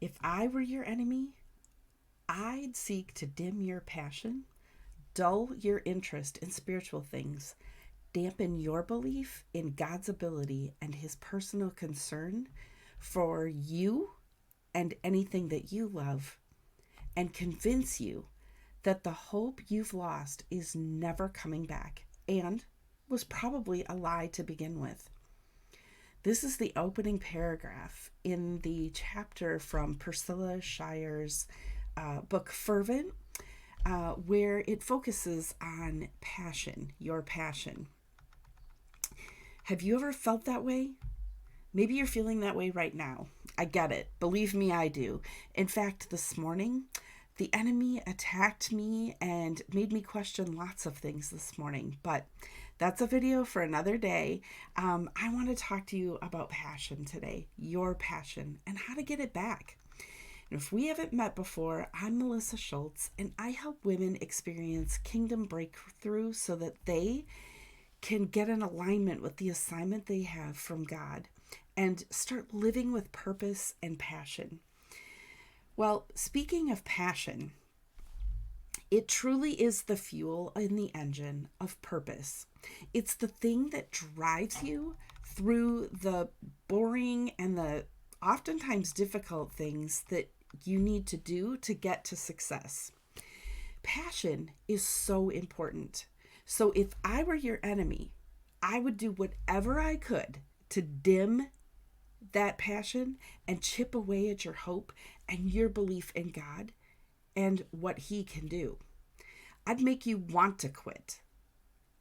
If I were your enemy, I'd seek to dim your passion, dull your interest in spiritual things, dampen your belief in God's ability and his personal concern for you and anything that you love, and convince you that the hope you've lost is never coming back and was probably a lie to begin with. This is the opening paragraph in the chapter from Priscilla Shirer's book Fervent, where it focuses on passion, your passion. Have you ever felt that way? Maybe you're feeling that way right now. I get it. Believe me, I do. In fact, this morning, the enemy attacked me and made me question lots of things this morning, but that's a video for another day. I want to talk to you about passion today, your passion, and how to get it back. And if we haven't met before, I'm Melissa Schultz, and I help women experience kingdom breakthrough so that they can get in alignment with the assignment they have from God and start living with purpose and passion. Well, speaking of passion, it truly is the fuel in the engine of purpose. It's the thing that drives you through the boring and the oftentimes difficult things that you need to do to get to success. Passion is so important. So if I were your enemy, I would do whatever I could to dim that passion and chip away at your hope and your belief in God and what he can do. I'd make you want to quit.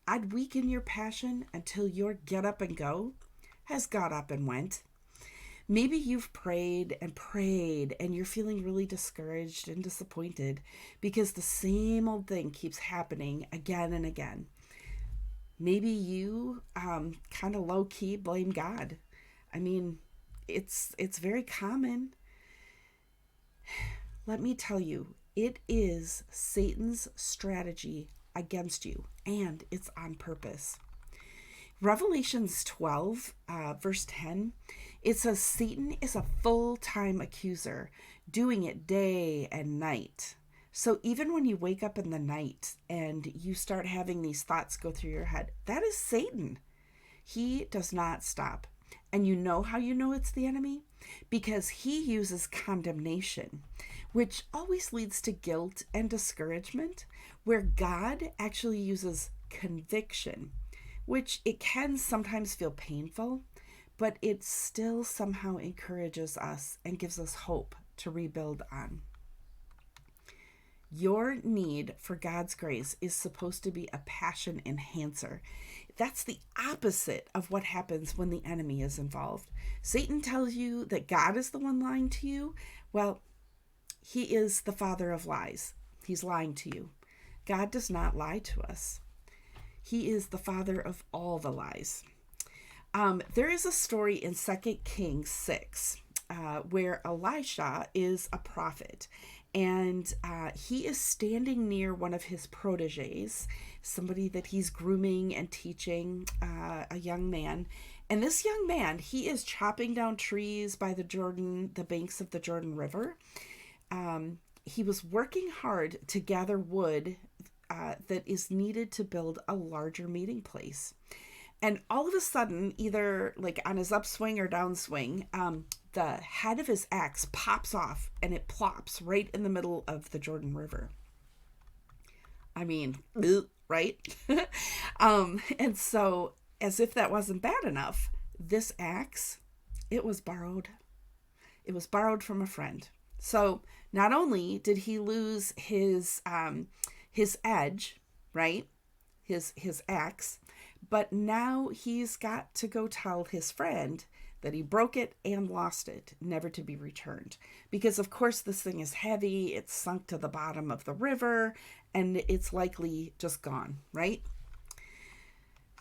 I'd weaken your passion until your get up and go has got up and went. Maybe you've prayed and you're feeling really discouraged and disappointed because the same old thing keeps happening again and again. Maybe you kind of low-key blame God. I mean, it's very common. Let me tell you, it is Satan's strategy against you, and it's on purpose. Revelations 12, verse 10, it says Satan is a full-time accuser, doing it day and night. So even when you wake up in the night and you start having these thoughts go through your head, that is Satan. He does not stop. And you know how you know it's the enemy? Because he uses condemnation, which always leads to guilt and discouragement, where God actually uses conviction, which it can sometimes feel painful, but it still somehow encourages us and gives us hope to rebuild on. Your need for God's grace is supposed to be a passion enhancer. That's the opposite of what happens when the enemy is involved. Satan tells you that God is the one lying to you. Well, he is the father of lies. He's lying to you. God does not lie to us. He is the father of all the lies. There is a story in 2 Kings 6 where Elisha is a prophet. And he is standing near one of his proteges, somebody that he's grooming and teaching, a young man. And this young man, he is chopping down trees by the banks of the Jordan River. He was working hard to gather wood that is needed to build a larger meeting place. And all of a sudden, either like on his upswing or downswing, the head of his axe pops off and it plops right in the middle of the Jordan River. I mean, right? And so, as if that wasn't bad enough, this axe, it was borrowed. It was borrowed from a friend. So not only did he lose his edge, right? His axe, but now he's got to go tell his friend that he broke it and lost it, never to be returned. Because of course this thing is heavy, it's sunk to the bottom of the river, and it's likely just gone, right?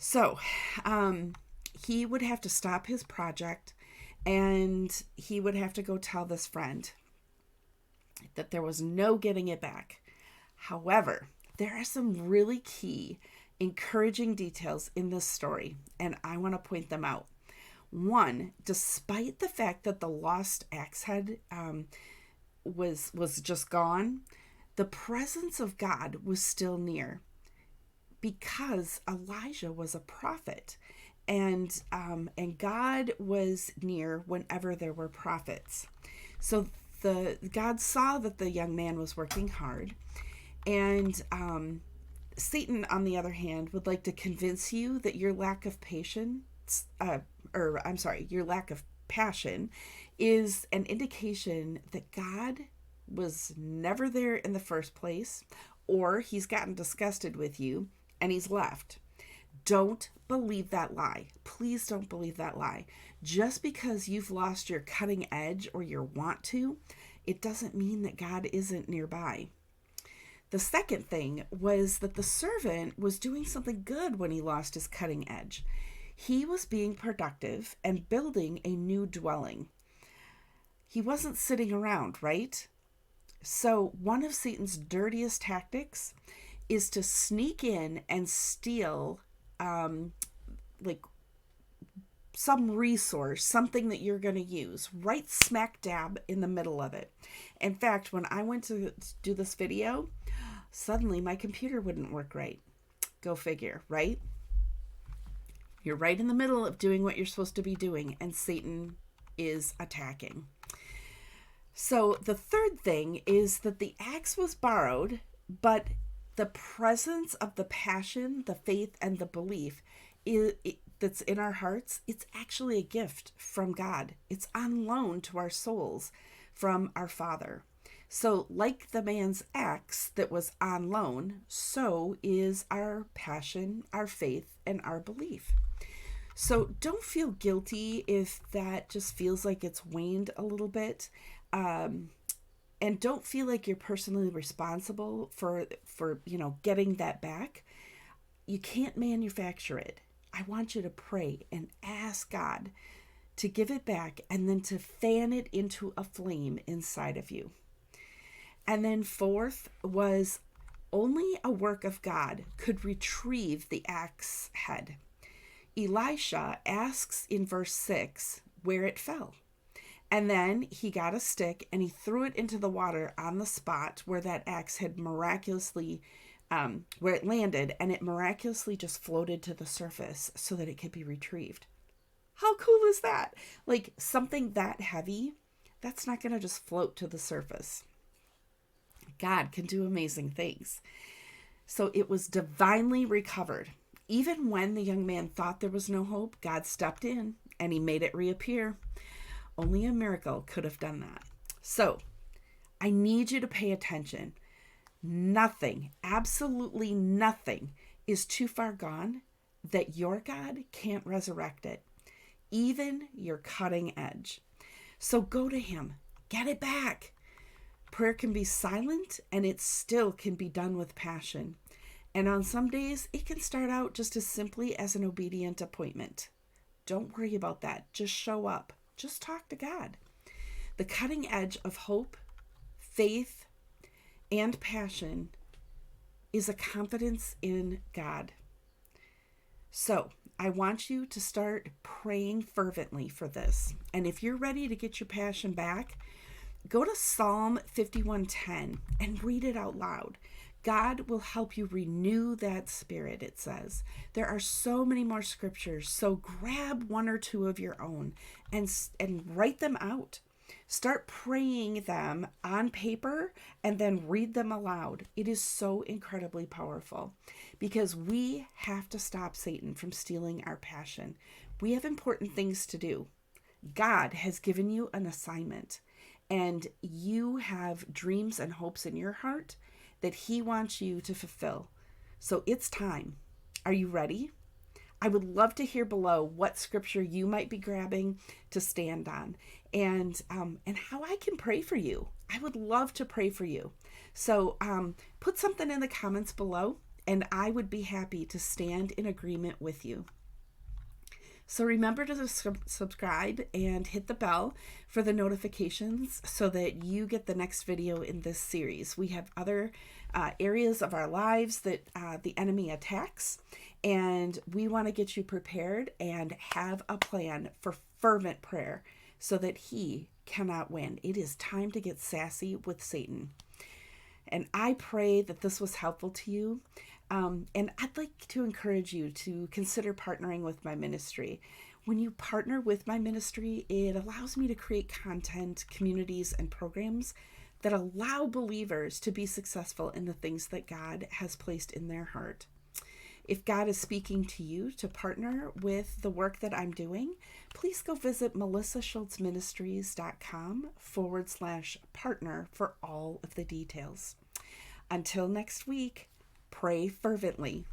So he would have to stop his project, and he would have to go tell this friend that there was no getting it back. However, there are some really key, encouraging details in this story, and I want to point them out. One, despite the fact that the lost axe head was just gone, the presence of God was still near because Elijah was a prophet, and God was near whenever there were prophets. So the God saw that the young man was working hard, and Satan, on the other hand, would like to convince you that your lack of patience, your lack of passion, is an indication that God was never there in the first place, or he's gotten disgusted with you and he's left. Don't believe that lie. Please don't believe that lie. Just because you've lost your cutting edge or your want to, it doesn't mean that God isn't nearby. The second thing was that the servant was doing something good when he lost his cutting edge. He was being productive and building a new dwelling. He wasn't sitting around, right? So one of Satan's dirtiest tactics is to sneak in and steal like some resource, something that you're going to use, right smack dab in the middle of it. In fact, when I went to do this video, suddenly my computer wouldn't work right. Go figure, right? You're right in the middle of doing what you're supposed to be doing, and Satan is attacking. So the third thing is that the axe was borrowed, but the presence of the passion, the faith, and the belief that's in our hearts, it's actually a gift from God. It's on loan to our souls from our Father. So like the man's axe that was on loan, so is our passion, our faith, and our belief. So don't feel guilty if that just feels like it's waned a little bit. And don't feel like you're personally responsible for getting that back. You can't manufacture it. I want you to pray and ask God to give it back and then to fan it into a flame inside of you. And then fourth was only a work of God could retrieve the axe head. Elisha asks in verse 6 where it fell. And then he got a stick and he threw it into the water on the spot where that axe had miraculously, where it landed, and it miraculously just floated to the surface so that it could be retrieved. How cool is that? Like something that heavy, that's not going to just float to the surface. God can do amazing things. So it was divinely recovered. Even when the young man thought there was no hope, God stepped in and he made it reappear. Only a miracle could have done that. So I need you to pay attention. Nothing, absolutely nothing is too far gone that your God can't resurrect it. Even your cutting edge. So go to him. Get it back. Prayer can be silent and it still can be done with passion. And on some days, it can start out just as simply as an obedient appointment. Don't worry about that. Just show up. Just talk to God. The cutting edge of hope, faith, and passion is a confidence in God. So I want you to start praying fervently for this. And if you're ready to get your passion back, go to Psalm 51:10 and read it out loud. God will help you renew that spirit, it says. There are so many more scriptures, so grab one or two of your own and write them out. Start praying them on paper and then read them aloud. It is so incredibly powerful because we have to stop Satan from stealing our passion. We have important things to do. God has given you an assignment and you have dreams and hopes in your heart that he wants you to fulfill. So it's time. Are you ready? I would love to hear below what scripture you might be grabbing to stand on and how I can pray for you. I would love to pray for you. So put something in the comments below and I would be happy to stand in agreement with you. So remember to subscribe and hit the bell for the notifications so that you get the next video in this series. We have other areas of our lives that the enemy attacks, and we want to get you prepared and have a plan for fervent prayer so that he cannot win. It is time to get sassy with Satan. And I pray that this was helpful to you. And I'd like to encourage you to consider partnering with my ministry. When you partner with my ministry, it allows me to create content, communities, and programs that allow believers to be successful in the things that God has placed in their heart. If God is speaking to you to partner with the work that I'm doing, please go visit melissaschultzministries.com/partner for all of the details. Until next week, pray fervently.